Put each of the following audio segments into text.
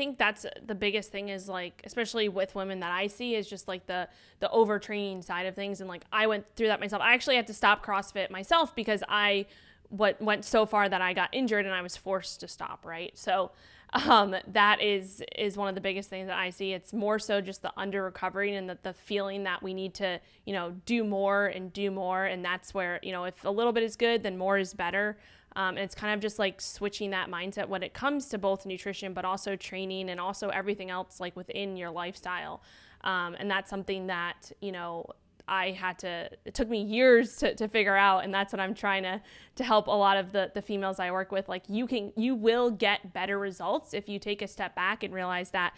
think that's the biggest thing is like, especially with women that I see, is just like the overtraining side of things. And like I went through that myself. I actually had to stop CrossFit myself because I went so far that I got injured and I was forced to stop, right? So that is one of the biggest things that I see. It's more so just the under recovering and the feeling that we need to, do more and do more. And that's where, if a little bit is good, then more is better. And it's kind of just like switching that mindset when it comes to both nutrition, but also training and also everything else like within your lifestyle. And that's something that, it took me years to figure out. And that's what I'm trying to help a lot of the females I work with. Like you will get better results if you take a step back and realize that,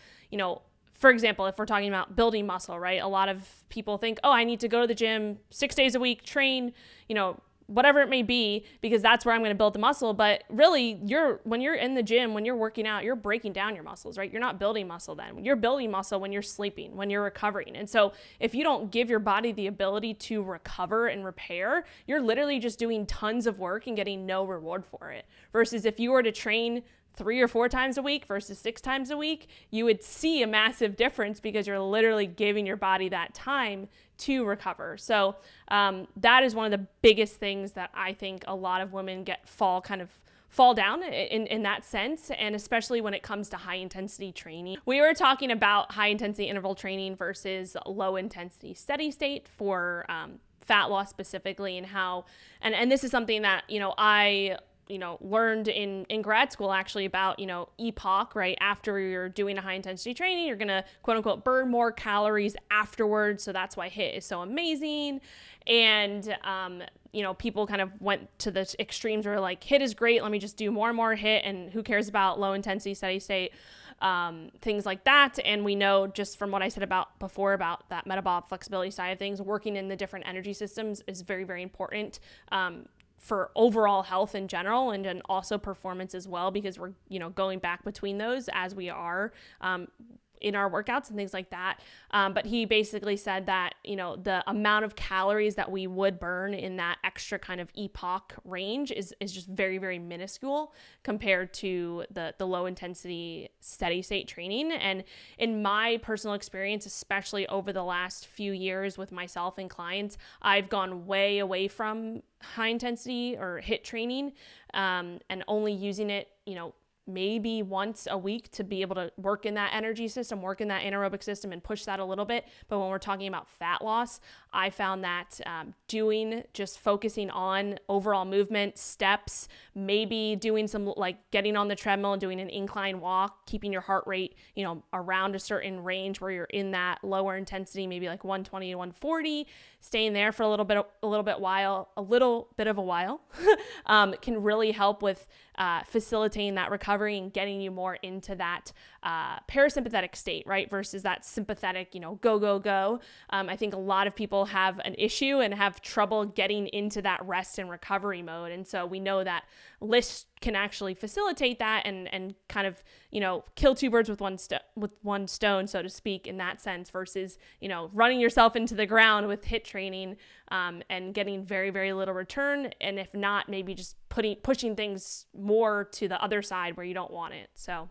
for example, if we're talking about building muscle, right? A lot of people think, oh, I need to go to the gym 6 days a week, train, whatever it may be, because that's where I'm going to build the muscle. But really, when you're in the gym, when you're working out, you're breaking down your muscles, right? You're not building muscle then. You're building muscle when you're sleeping, when you're recovering. And so if you don't give your body the ability to recover and repair, you're literally just doing tons of work and getting no reward for it. Versus if you were to train 3 or 4 times a week versus 6 times a week, you would see a massive difference because you're literally giving your body that time to recover. So that is one of the biggest things that I think a lot of women fall down in that sense, and especially when it comes to high intensity training. We were talking about high intensity interval training versus low intensity steady state for fat loss specifically, and how, and this is something that, I learned in grad school actually about, EPOC, right? After you're doing a high intensity training, you're going to quote unquote burn more calories afterwards. So that's why HIIT is so amazing. And, people kind of went to the extremes where like HIIT is great. Let me just do more and more HIIT. And who cares about low intensity steady state, things like that. And we know just from what I said before about that metabolic flexibility side of things, working in the different energy systems is very, very important, for overall health in general, and then also performance as well, because we're, going back between those as we are in our workouts and things like that. But he basically said that, the amount of calories that we would burn in that extra kind of EPOC range is just very, very minuscule compared to the low intensity steady state training. And in my personal experience, especially over the last few years with myself and clients, I've gone way away from high intensity or HIIT training, and only using it, maybe once a week to be able to work in that energy system, work in that anaerobic system and push that a little bit. But when we're talking about fat loss, I found that just focusing on overall movement, steps, maybe doing some like getting on the treadmill and doing an incline walk, keeping your heart rate, around a certain range where you're in that lower intensity, maybe like 120 to 140, staying there for a little bit of a while, can really help with facilitating that recovery and getting you more into that parasympathetic state, right? Versus that sympathetic, go. I think a lot of people have an issue and have trouble getting into that rest and recovery mode. And so we know that LIST can actually facilitate that and kind of, kill two birds with one stone, so to speak, in that sense, versus, running yourself into the ground with HIIT training, and getting very, very little return. And if not, maybe just pushing things more to the other side where you don't want it. So